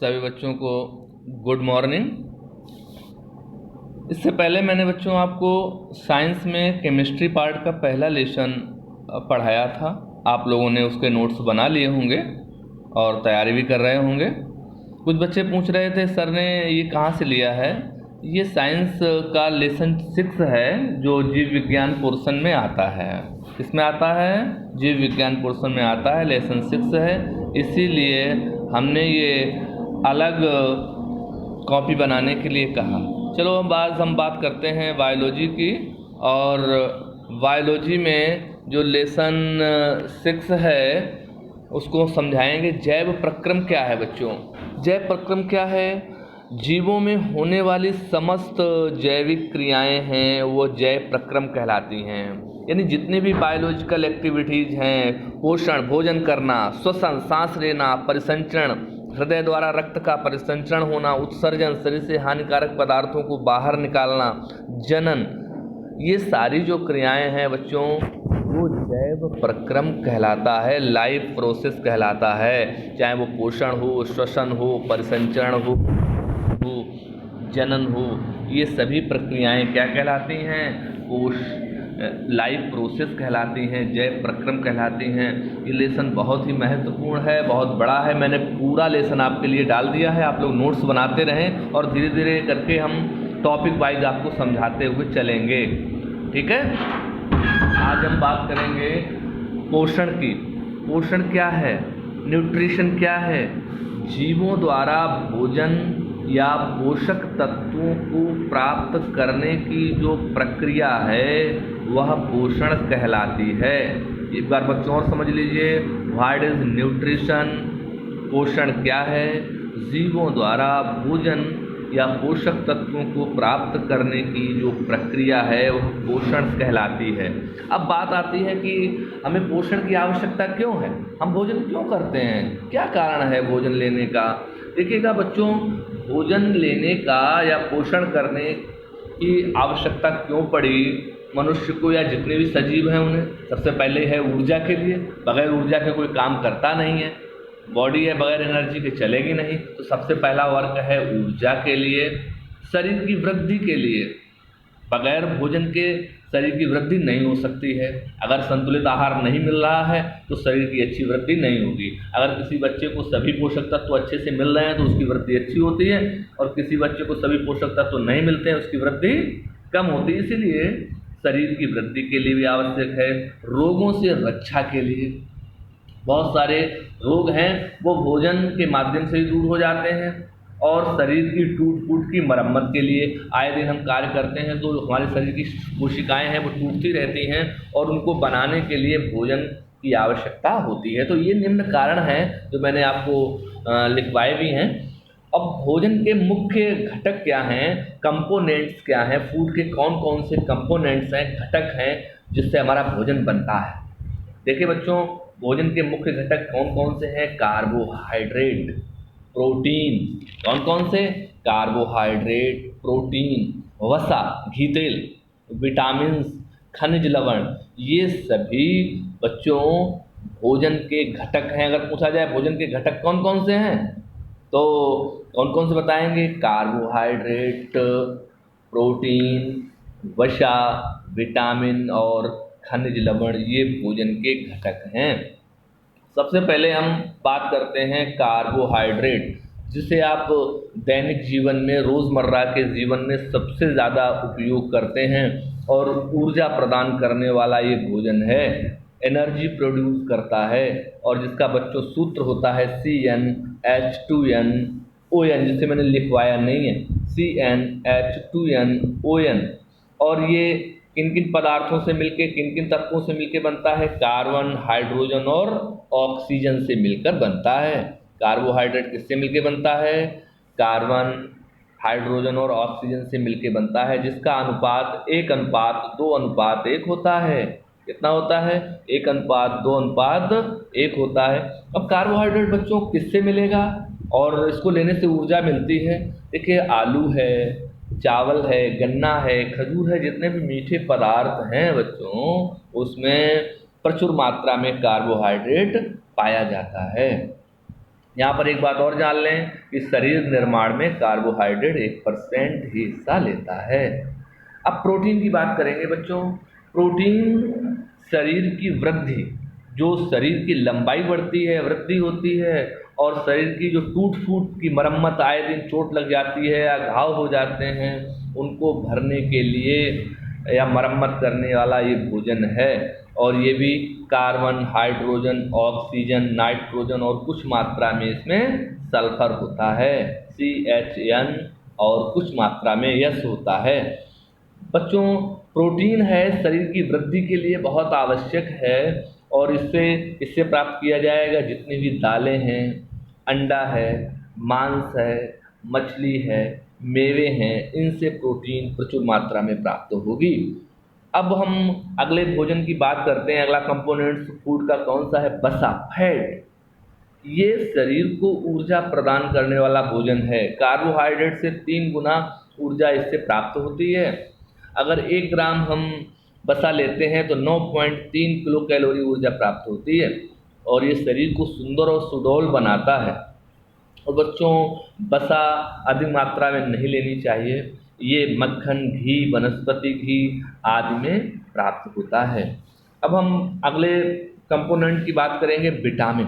सभी बच्चों को गुड मॉर्निंग। इससे पहले मैंने बच्चों आपको साइंस में केमिस्ट्री पार्ट का पहला लेसन पढ़ाया था। आप लोगों ने उसके नोट्स बना लिए होंगे और तैयारी भी कर रहे होंगे। कुछ बच्चे पूछ रहे थे सर ने ये कहाँ से लिया है। ये साइंस का लेसन 6 है जो जीव विज्ञान पोर्शन में आता है। इसमें आता है जीव विज्ञान पोर्शन में आता है, लेसन 6 है। इसीलिए हमने ये अलग कॉपी बनाने के लिए कहा। चलो हम बात करते हैं बायोलॉजी की। और बायोलॉजी में जो लेसन 6 है उसको समझाएंगे। जैव प्रक्रम क्या है बच्चों? जैव प्रक्रम क्या है? जीवों में होने वाली समस्त जैविक क्रियाएं हैं वो जैव प्रक्रम कहलाती हैं। यानी जितनी भी बायोलॉजिकल एक्टिविटीज़ हैं, पोषण, भोजन करना, श्वसन, सांस लेना, परिसंचरण, हृदय द्वारा रक्त का परिसंचरण होना, उत्सर्जन, शरीर से हानिकारक पदार्थों को बाहर निकालना, जनन, ये सारी जो क्रियाएं हैं बच्चों वो जैव प्रक्रम कहलाता है, लाइफ प्रोसेस कहलाता है। चाहे वो पोषण हो, श्वसन हो, परिसंचरण हो, जनन हो, ये सभी प्रक्रियाएं क्या कहलाती हैं? लाइफ प्रोसेस कहलाती हैं, जैव प्रक्रम कहलाती हैं। ये लेसन बहुत ही महत्वपूर्ण है, बहुत बड़ा है। मैंने पूरा लेसन आपके लिए डाल दिया है। आप लोग नोट्स बनाते रहें और धीरे धीरे करके हम टॉपिक वाइज आपको समझाते हुए चलेंगे, ठीक है। आज हम बात करेंगे पोषण की। पोषण क्या है? न्यूट्रिशन क्या है? जीवों द्वारा भोजन या पोषक तत्वों को प्राप्त करने की जो प्रक्रिया है वह पोषण कहलाती है। एक बार बच्चों और समझ लीजिए, व्हाट इज न्यूट्रिशन? पोषण क्या है? जीवों द्वारा भोजन या पोषक तत्वों को प्राप्त करने की जो प्रक्रिया है वह पोषण कहलाती है। अब बात आती है कि हमें पोषण की आवश्यकता क्यों है, हम भोजन क्यों करते हैं, क्या कारण है भोजन लेने का। देखिएगा बच्चों, भोजन लेने का या पोषण करने की आवश्यकता क्यों पड़ी मनुष्य को या जितने भी सजीव हैं उन्हें? सबसे पहले है ऊर्जा के लिए। बगैर ऊर्जा के कोई काम करता नहीं है। बॉडी है बगैर एनर्जी के चलेगी नहीं। तो सबसे पहला वर्ग है ऊर्जा के लिए। शरीर की वृद्धि के लिए, बगैर भोजन के शरीर की वृद्धि नहीं हो सकती है। अगर संतुलित आहार नहीं मिल रहा है तो शरीर की अच्छी वृद्धि नहीं होगी। अगर किसी बच्चे को सभी पोषक तत्व अच्छे से मिल रहे हैं तो उसकी वृद्धि अच्छी होती है, और किसी बच्चे को सभी पोषक तत्व नहीं मिलते हैं उसकी वृद्धि कम होती है। इसीलिए शरीर की वृद्धि के लिए भी आवश्यक है। रोगों से रक्षा के लिए, बहुत सारे रोग हैं वो भोजन के माध्यम से ही दूर हो जाते हैं। और शरीर की टूट फूट की मरम्मत के लिए आए दिन हम कार्य करते हैं तो हमारे शरीर की कोशिकाएं हैं वो टूटती रहती हैं और उनको बनाने के लिए भोजन की आवश्यकता होती है। तो ये निम्न कारण हैं जो मैंने आपको लिखवाए भी हैं। अब भोजन के मुख्य घटक क्या हैं, कंपोनेंट्स क्या हैं, फूड के कौन कौन से कंपोनेंट्स हैं, घटक हैं जिससे हमारा भोजन बनता है। देखिए बच्चों, भोजन के मुख्य घटक कौन कौन से हैं? Carbohydrate, protein. कौन कौन से? कार्बोहाइड्रेट, प्रोटीन, वसा, घी तेल, विटामिन, खनिज लवण, ये सभी बच्चों भोजन के घटक हैं। अगर पूछा जाए भोजन के घटक कौन कौन से हैं तो कौन कौन से बताएंगे? कार्बोहाइड्रेट, प्रोटीन, वसा, विटामिन और खनिज लवण, ये भोजन के घटक हैं। सबसे पहले हम बात करते हैं कार्बोहाइड्रेट, जिसे आप दैनिक जीवन में, रोज़मर्रा के जीवन में सबसे ज़्यादा उपयोग करते हैं और ऊर्जा प्रदान करने वाला ये भोजन है, एनर्जी प्रोड्यूस करता है। और जिसका बच्चों सूत्र होता है CnH2nOn, जिसे मैंने लिखवाया नहीं है, CnH2nOn। और ये किन किन पदार्थों से मिलके, किन किन तत्वों से मिलके बनता है? कार्बन, हाइड्रोजन और ऑक्सीजन से मिलकर बनता है। कार्बोहाइड्रेट किससे मिलके बनता है? कार्बन, हाइड्रोजन और ऑक्सीजन से मिलके बनता है, जिसका अनुपात 1:2:1 होता है। कितना होता है? 1:2:1 होता है। अब कार्बोहाइड्रेट बच्चों किससे मिलेगा और इसको लेने से ऊर्जा मिलती है? देखिए, आलू है, चावल है, गन्ना है, खजूर है, जितने भी मीठे पदार्थ हैं बच्चों उसमें प्रचुर मात्रा में कार्बोहाइड्रेट पाया जाता है। यहाँ पर एक बात और जान लें कि शरीर निर्माण में कार्बोहाइड्रेट 1% ही हिस्सा लेता है। अब प्रोटीन की बात करेंगे बच्चों। प्रोटीन शरीर की वृद्धि, जो शरीर की लंबाई बढ़ती है, वृद्धि होती है, और शरीर की जो टूट फूट की मरम्मत, आए दिन चोट लग जाती है या घाव हो जाते हैं, उनको भरने के लिए या मरम्मत करने वाला ये भोजन है। और ये भी कार्बन, हाइड्रोजन, ऑक्सीजन, नाइट्रोजन और कुछ मात्रा में इसमें सल्फर होता है, CHN, और कुछ मात्रा में यस होता है। बच्चों, प्रोटीन है शरीर की वृद्धि के लिए बहुत आवश्यक है, और इससे इससे प्राप्त किया जाएगा जितनी भी दालें हैं, अंडा है, मांस है, मछली है, मेवे हैं, इनसे प्रोटीन प्रचुर मात्रा में प्राप्त होगी। अब हम अगले भोजन की बात करते हैं। अगला कंपोनेंट्स फूड का कौन सा है? वसा, फैट। ये शरीर को ऊर्जा प्रदान करने वाला भोजन है। कार्बोहाइड्रेट से 3 गुना ऊर्जा इससे प्राप्त होती है। अगर 1 ग्राम हम वसा लेते हैं तो 9.3 किलो कैलोरी ऊर्जा प्राप्त होती है, और ये शरीर को सुंदर और सुडौल बनाता है। और बच्चों, वसा अधिक मात्रा में नहीं लेनी चाहिए। ये मक्खन, घी, वनस्पति घी आदि में प्राप्त होता है। अब हम अगले कंपोनेंट की बात करेंगे, विटामिन।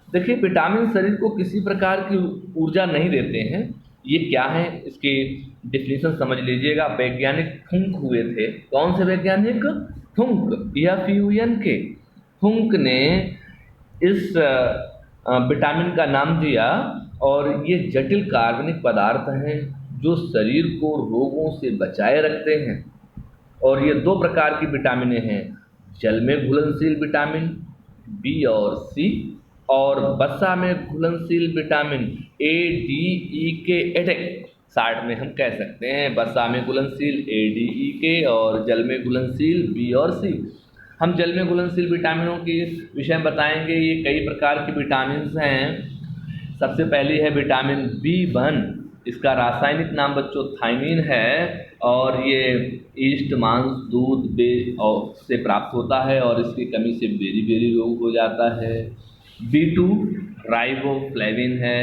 देखिए, विटामिन शरीर को किसी प्रकार की ऊर्जा नहीं देते हैं। ये क्या है, इसकी डिफिनेशन समझ लीजिएगा। वैज्ञानिक फुंक हुए थे। कौन से वैज्ञानिक? फुंक, FUN के। फुंक ने इस विटामिन का नाम दिया, और ये जटिल कार्बनिक पदार्थ हैं जो शरीर को रोगों से बचाए रखते हैं। और ये 2 प्रकार की विटामिन हैं, जल में घुलनशील विटामिन बी और सी, और वसा में घुलनशील विटामिन ADE के एटेक। शार्ट में हम कह सकते हैं वसा में घुलनशील ADE और जल में घुलनशील बी और सी। हम जल में घुलनशील विटामिनों के विषय में बताएंगे। ये कई प्रकार के विटामिन हैं। सबसे पहली है विटामिन B1। इसका रासायनिक नाम बच्चों थायमीन है, और ये ईस्ट, मांस, दूध से प्राप्त होता है, और इसकी कमी से बेरी रोग हो जाता है। B2 राइबोफ्लेविन है।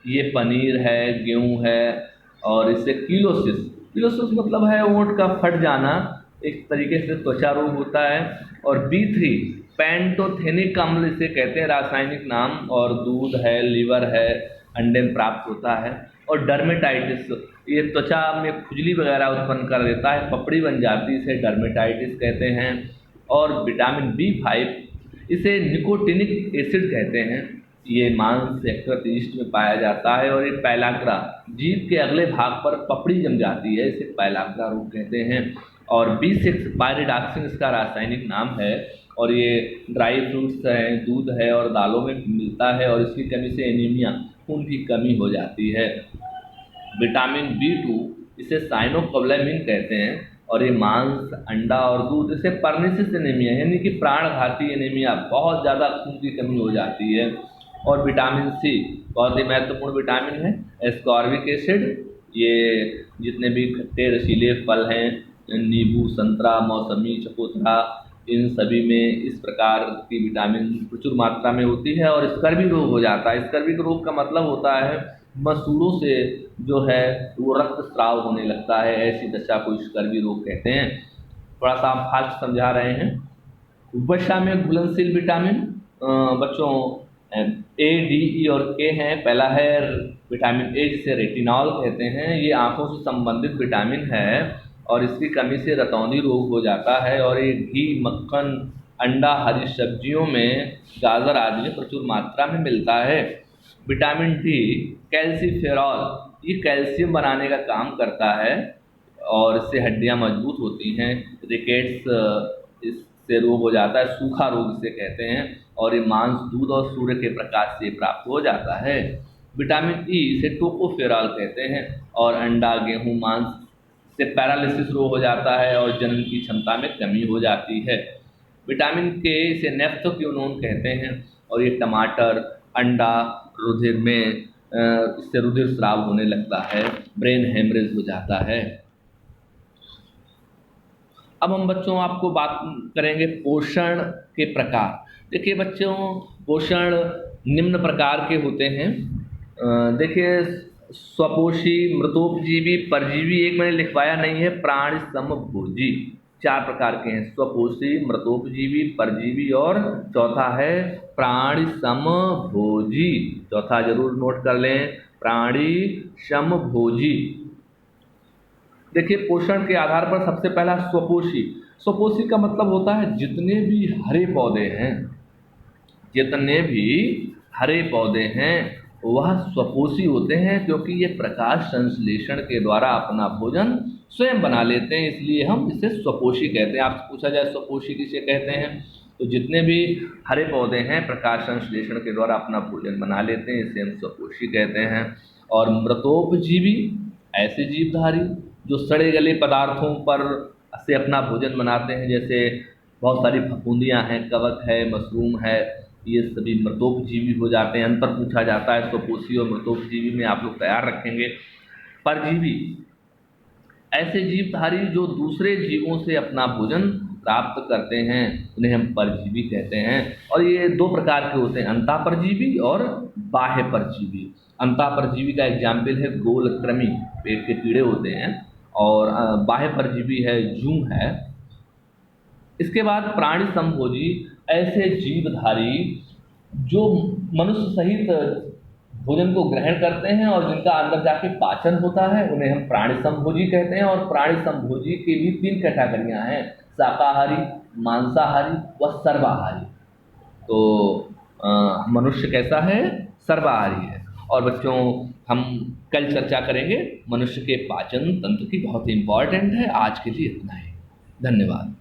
ये पनीर है, गेहूं है, और इससे किलोसिस मतलब है ओंठ का फट जाना, एक तरीके से त्वचा रोग होता है। और B3 पैंटोथेनिक अम्ल इसे कहते हैं रासायनिक नाम, और दूध है, लीवर है, अंडे में प्राप्त होता है। और डर्मेटाइटिस, ये त्वचा में खुजली वगैरह उत्पन्न कर देता है, पपड़ी बन जाती है, इसे डर्मेटाइटिस कहते हैं। और विटामिन B5, इसे निकोटिनिक एसिड कहते हैं। ये मांस यकृत ईस्ट में पाया जाता है, और ये पैलाग्रा, जीभ के अगले भाग पर पपड़ी जम जाती है, इसे पैलाग्रा रोग कहते हैं। और B6 पायरिडॉक्सिन इसका रासायनिक नाम है, और ये ड्राई फ्रूट्स हैं, दूध है, और दालों में मिलता है, और इसकी कमी से एनीमिया, खून की कमी हो जाती है। विटामिन B2, इसे साइनोकोबालामिन कहते हैं, और ये मांस, अंडा और दूध, इसे परनिसिस एनीमिया यानी कि प्राणघाती एनीमिया, बहुत ज़्यादा खून की कमी हो जाती है। और विटामिन C बहुत ही महत्वपूर्ण विटामिन है। एस्कॉर्बिक एसिड, ये जितने भी खट्टे रसीले फल हैं, नींबू, संतरा, मौसमी, चकोतरा, इन सभी में इस प्रकार की विटामिन प्रचुर मात्रा में होती है। और स्कर्वी रोग हो जाता है। स्कर्वी रोग का मतलब होता है मसूड़ों से जो है वो रक्तस्राव होने लगता है, ऐसी दशा को स्कर्वी रोग कहते हैं। थोड़ा सा हम फास्ट समझा रहे हैं। वसा में घुलनशील विटामिन बच्चों A, D, E और K हैं। पहला है विटामिन A, जिसे रेटिनॉल कहते हैं। ये आंखों से संबंधित विटामिन है, और इसकी कमी से रतौंधी रोग हो जाता है। और ये घी, मक्खन, अंडा, हरी सब्जियों में, गाजर आदि में प्रचुर मात्रा में मिलता है। विटामिन D कैल्सीफेरॉल, ये कैल्शियम बनाने का काम करता है, और इससे हड्डियां मजबूत होती हैं। रिकेट्स इससे रोग हो जाता है, सूखा रोग इसे कहते हैं। और ये मांस, दूध और सूर्य के प्रकाश से प्राप्त हो जाता है। विटामिन E, इसे टोकोफेरॉल कहते हैं, और अंडा, गेहूं, मांस से पैरालिसिस रोग हो जाता है, और जनन की क्षमता में कमी हो जाती है। विटामिन K, इसे नेफ्थोक्विनोन कहते हैं, और ये टमाटर, अंडा, रुधिर में इससे रुधिर स्राव होने लगता है, ब्रेन हेमरेज हो जाता है। अब हम बच्चों आपको बात करेंगे पोषण के प्रकार। देखिए बच्चों, पोषण निम्न प्रकार के होते हैं। देखिए, स्वपोषी, मृतोपजीवी, परजीवी, एक मैंने लिखवाया नहीं है, प्राणी समभोजी, 4 प्रकार के हैं, स्वपोषी, मृतोपजीवी, परजीवी और चौथा है प्राणी समभोजी। चौथा जरूर नोट कर लें, प्राणी समभोजी। देखिए, पोषण के आधार पर सबसे पहला स्वपोषी। स्वपोषी का मतलब होता है जितने भी हरे पौधे हैं, जितने भी हरे पौधे हैं वह स्वपोषी होते हैं, क्योंकि ये प्रकाश संश्लेषण के द्वारा अपना भोजन स्वयं बना लेते हैं, इसलिए हम इसे स्वपोषी कहते हैं। आपसे पूछा जाए स्वपोषी किसे कहते हैं, तो जितने भी हरे पौधे हैं प्रकाश संश्लेषण के द्वारा अपना भोजन बना लेते हैं, इसे हम स्वपोषी कहते हैं। और मृतोपजीवी, ऐसे जीवधारी जो सड़े गले पदार्थों पर से अपना भोजन बनाते हैं, जैसे बहुत सारी फफूंदियाँ हैं, कवक है, मशरूम है, ये सभी मृतोपजीवी हो जाते हैं। अंतर पूछा जाता है स्वपोषी और मृतोपजीवी में, आप लोग तैयार रखेंगे। परजीवी, ऐसे जीवधारी जो दूसरे जीवों से अपना भोजन प्राप्त करते हैं, उन्हें हम परजीवी कहते हैं। और ये 2 प्रकार के होते हैं, अंतःपरजीवी और बाह्य परजीवी। अंतःपरजीवी का एग्जाम्पल है गोलकृमि, पेट के कीड़े होते हैं, और बाह्य परजीवी है जूं है। इसके बाद प्राणी समभोजी, ऐसे जीवधारी जो मनुष्य सहित भोजन को ग्रहण करते हैं और जिनका अंदर जाके पाचन होता है, उन्हें हम प्राणी समभोजी कहते हैं। और प्राणी समभोजी की भी 3 कैटेगरियां हैं, शाकाहारी, मांसाहारी व सर्वाहारी। तो मनुष्य कैसा है, सर्वाहारी है। और बच्चों, हम कल चर्चा करेंगे, मनुष्य के पाचन तंत्र की बहुत इंपॉर्टेंट है। आज के लिए इतना ही, धन्यवाद।